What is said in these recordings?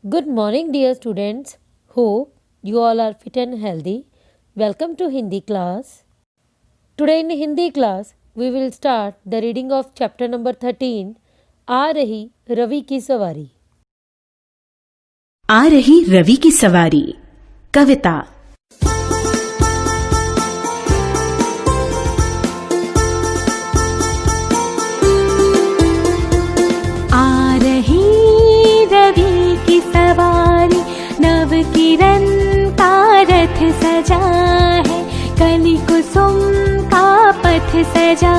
Good morning, dear students. Hope you all are fit and healthy. Welcome to Hindi class. Today in Hindi class, we will start the reading of chapter number 13, आ रही रवि की सवारी। आ रही रवि की सवारी। कविता। आ रही रवि की सवारी, नव किरण का रथ सजा है, कली कुसुम का पथ सजा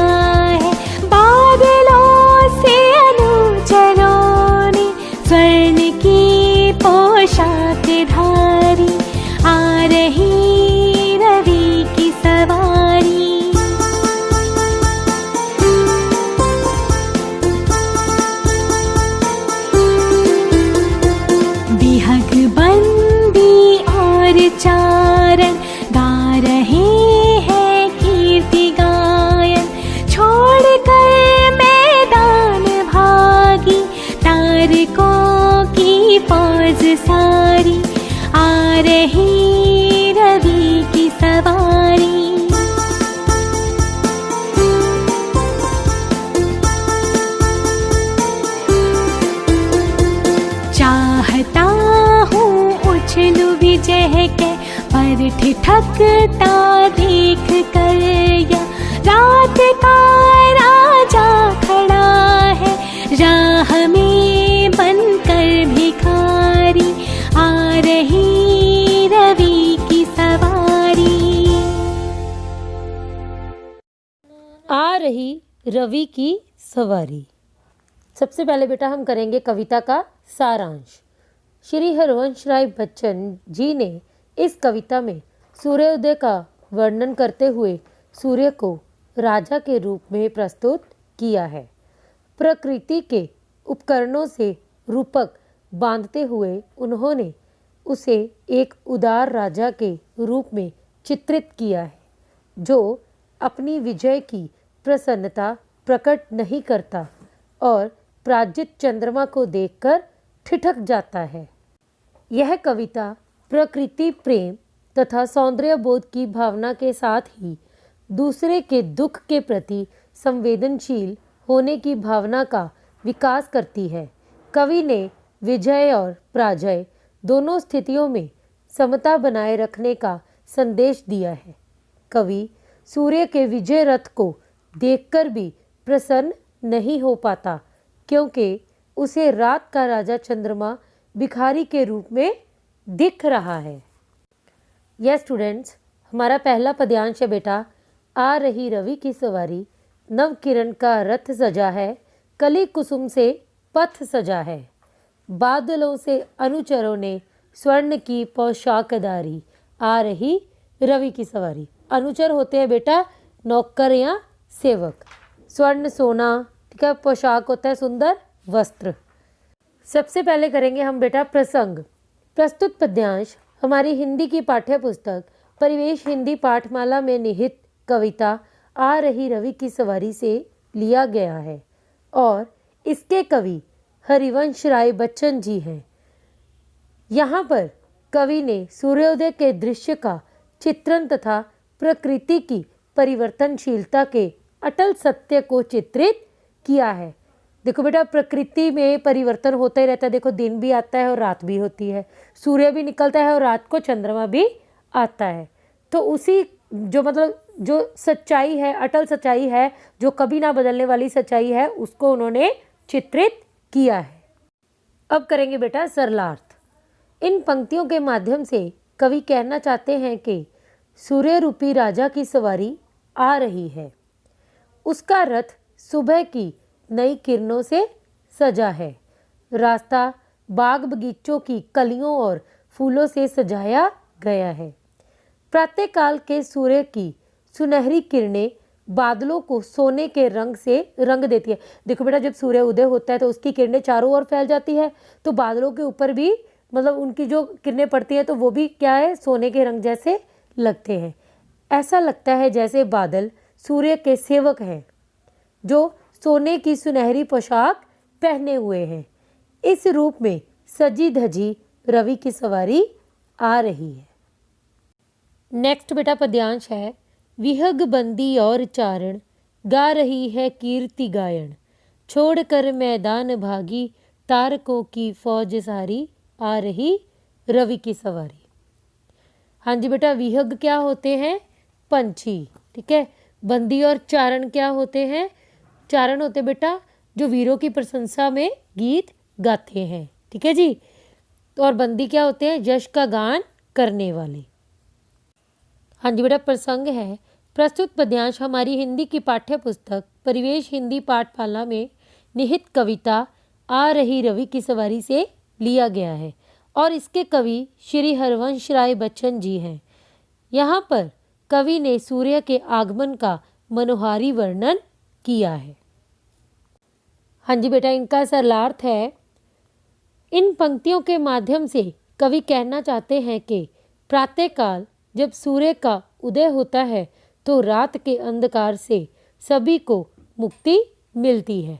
है, बादलों से अनुचरों ने स्वर्ण की पोशाक धारी, आ रही रवि की सवारी। बिहग बंदी और चारण गा रहे हैं कीर्ति गायन, छोड़ कर मैदान भागी तारकों की फौज सारी, आ रही रवि की सवारी। चाहता हूँ उछलू विजय के, पर ठिठकता देख कर या रात का राजा खड़ा है, राह में बनकर भिखारी, आ रही रवि की सवारी। आ रही रवि की सवारी। सबसे पहले बेटा हम करेंगे कविता का सारांश। श्री हरवंश राय बच्चन जी ने इस कविता में सूर्योदय का वर्णन करते हुए सूर्य को राजा के रूप में प्रस्तुत किया है। प्रकृति के उपकरणों से रूपक बांधते हुए उन्होंने उसे एक उदार राजा के रूप में चित्रित किया है, जो अपनी विजय की प्रसन्नता प्रकट नहीं करता और पराजित चंद्रमा को देखकर ठिठक जाता है। यह कविता प्रकृति प्रेम तथा सौंदर्य बोध की भावना के साथ ही दूसरे के दुख के प्रति संवेदनशील होने की भावना का विकास करती है। कवि ने विजय और पराजय दोनों स्थितियों में समता बनाए रखने का संदेश दिया है। कवि सूर्य के विजय रथ को देखकर भी प्रसन्न नहीं हो पाता, क्योंकि उसे रात का राजा चंद्रमा भिखारी के रूप में दिख रहा है। यह स्टूडेंट्स, हमारा पहला पद्यांश है बेटा, आ रही रवि की सवारी, नव किरण का रथ सजा है, कली कुसुम से पथ सजा है, बादलों से अनुचरों ने स्वर्ण की पोशाक धारी, आ रही रवि की सवारी। अनुचर होते हैं बेटा नौकर या सेवक। स्वर्ण सोना, ठीक है, पोशाक होता है सुंदर वस्त्र। सबसे पहले करेंगे हम बेटा प्रसंग। प्रस्तुत पद्यांश हमारी हिंदी की पाठ्य पुस्तक परिवेश हिंदी पाठमाला में निहित कविता आ रही रवि की सवारी से लिया गया है और इसके कवि हरिवंश राय बच्चन जी हैं। यहाँ पर कवि ने सूर्योदय के दृश्य का चित्रण तथा प्रकृति की परिवर्तनशीलता के अटल सत्य को चित्रित किया है। देखो बेटा, प्रकृति में परिवर्तन होता ही रहता है। देखो, दिन भी आता है और रात भी होती है, सूर्य भी निकलता है और रात को चंद्रमा भी आता है। तो उसी जो सच्चाई है, अटल सच्चाई है, जो कभी ना बदलने वाली सच्चाई है, उसको उन्होंने चित्रित किया है। अब करेंगे बेटा सरलार्थ। इन पंक्तियों के माध्यम से कवि कहना चाहते हैं कि सूर्य रूपी राजा की सवारी आ रही है। उसका रथ सुबह की नई किरणों से सजा है। रास्ता बाग बगीचों की कलियों और फूलों से सजाया गया है। प्रातःकाल के सूर्य की सुनहरी किरणें बादलों को सोने के रंग से रंग देती है। देखो बेटा, जब सूर्य उदय होता है तो उसकी किरणें चारों ओर फैल जाती है, तो बादलों के ऊपर भी उनकी जो किरणें पड़ती हैं तो वो भी क्या है, सोने के रंग जैसे लगते हैं। ऐसा लगता है जैसे बादल सूर्य के सेवक हैं जो सोने की सुनहरी पोशाक पहने हुए हैं। इस रूप में सजी धजी रवि की सवारी आ रही है। नेक्स्ट बेटा पद्यांश है, विहग बंदी और चारण, गा रही है कीर्ति गायन, छोड़कर मैदान भागी, तारकों की फौज सारी, आ रही रवि की सवारी। हाँ जी बेटा, विहग क्या होते हैं? पंछी, ठीक है। बंदी और चारण क्या होते हैं? चारण होते बेटा जो वीरों की प्रशंसा में गीत गाते हैं, ठीक है जी। तो और बंदी क्या होते हैं? यश का गान करने वाले। हाँ जी बेटा, प्रसंग है, प्रस्तुत पद्यांश हमारी हिंदी की पाठ्य पुस्तक परिवेश हिंदी पाठशाला में निहित कविता आ रही रवि की सवारी से लिया गया है और इसके कवि श्री हरवंश राय बच्चन जी हैं। यहाँ पर कवि ने सूर्य के आगमन का मनोहारी वर्णन किया है। हाँ जी बेटा, इनका सरलार्थ है, इन पंक्तियों के माध्यम से कवि कहना चाहते हैं कि प्रातःकाल जब सूर्य का उदय होता है तो रात के अंधकार से सभी को मुक्ति मिलती है।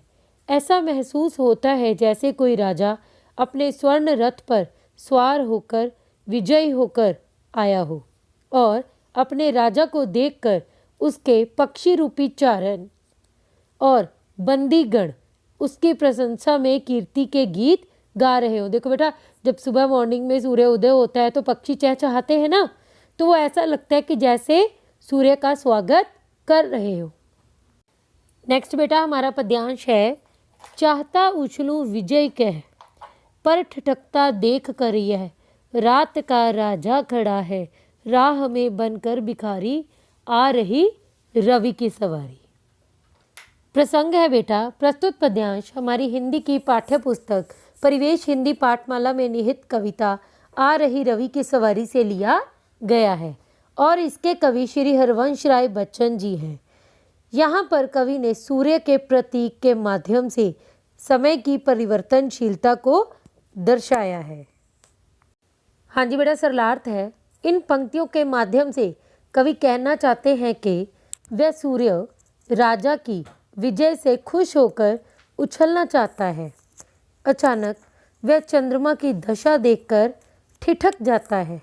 ऐसा महसूस होता है जैसे कोई राजा अपने स्वर्ण रथ पर सवार होकर विजयी होकर आया हो और अपने राजा को देखकर उसके पक्षी रूपी चारण और बंदीगण उसकी प्रशंसा में कीर्ति के गीत गा रहे हो। देखो बेटा, जब सुबह मॉर्निंग में सूर्य उदय होता है तो पक्षी चहचहाते हैं ना, तो वो ऐसा लगता है कि जैसे सूर्य का स्वागत कर रहे हो। नेक्स्ट बेटा हमारा पद्यांश है, चाहता उछलूं विजय कह, पर ठिठकता देख कर यह, रात का राजा खड़ा है, राह में बनकर भिखारी, आ रही रवि की सवारी। प्रसंग है बेटा, प्रस्तुत पद्यांश हमारी हिंदी की पाठ्य पुस्तक परिवेश हिंदी पाठमाला में निहित कविता आ रही रवि की सवारी से लिया गया है और इसके कवि श्री हरवंश राय बच्चन जी हैं। यहाँ पर कवि ने सूर्य के प्रतीक के माध्यम से समय की परिवर्तनशीलता को दर्शाया है। हाँ जी बेटा, सरलार्थ है, इन पंक्तियों के माध्यम से कवि कहना चाहते हैं कि वह सूर्य राजा की विजय से खुश होकर उछलना चाहता है। अचानक वह चंद्रमा की दशा देखकर ठिठक जाता है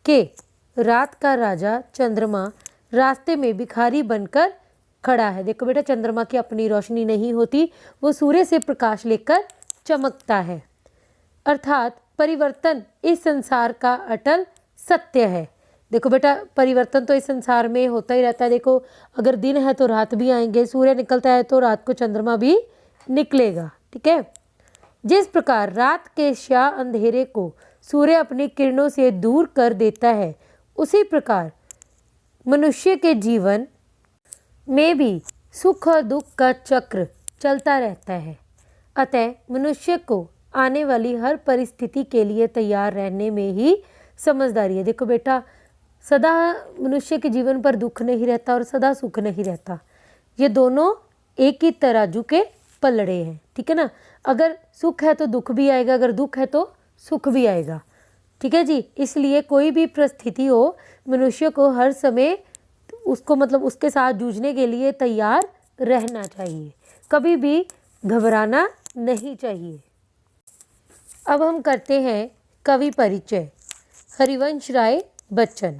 कि रात का राजा चंद्रमा रास्ते में भिखारी बनकर खड़ा है। देखो बेटा, चंद्रमा की अपनी रोशनी नहीं होती, वो सूर्य से प्रकाश लेकर चमकता है। अर्थात परिवर्तन इस संसार का अटल सत्य है। देखो बेटा, परिवर्तन तो इस संसार में होता ही रहता है। देखो, अगर दिन है तो रात भी आएंगे, सूर्य निकलता है तो रात को चंद्रमा भी निकलेगा, ठीक है। जिस प्रकार रात के स्या अंधेरे को सूर्य अपनी किरणों से दूर कर देता है, उसी प्रकार मनुष्य के जीवन में भी सुख और दुख का चक्र चलता रहता है। अतः मनुष्य को आने वाली हर परिस्थिति के लिए तैयार रहने में ही समझदारी है। देखो बेटा, सदा मनुष्य के जीवन पर दुख नहीं रहता और सदा सुख नहीं रहता, ये दोनों एक ही तराजू के पलड़े हैं, ठीक है ना। अगर सुख है तो दुख भी आएगा, अगर दुख है तो सुख भी आएगा, ठीक है जी। इसलिए कोई भी परिस्थिति हो, मनुष्य को हर समय उसको उसके साथ जूझने के लिए तैयार रहना चाहिए, कभी भी घबराना नहीं चाहिए। अब हम करते हैं कवि परिचय। हरिवंश राय बच्चन।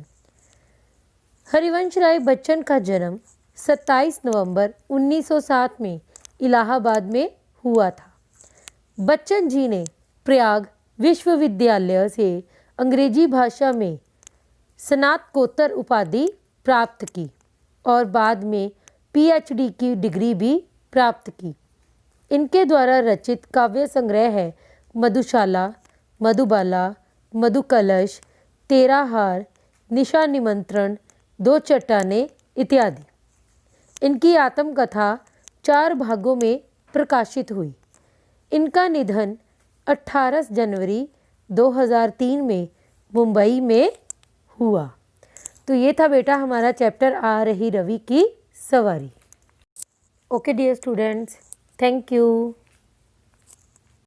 हरिवंश राय बच्चन का जन्म 27 नवंबर 1907 में इलाहाबाद में हुआ था। बच्चन जी ने प्रयाग विश्वविद्यालय से अंग्रेजी भाषा में स्नातकोत्तर उपाधि प्राप्त की और बाद में पीएचडी की डिग्री भी प्राप्त की। इनके द्वारा रचित काव्य संग्रह है मधुशाला, मधुबाला, मधुकलश, तेरा हार, निशा निमंत्रण, दो चट्टानें इत्यादि। इनकी आत्मकथा 4 भागों में प्रकाशित हुई। इनका निधन 18 जनवरी 2003 में मुंबई में हुआ। तो ये था बेटा हमारा चैप्टर आ रही रवि की सवारी। Okay dear students, thank you.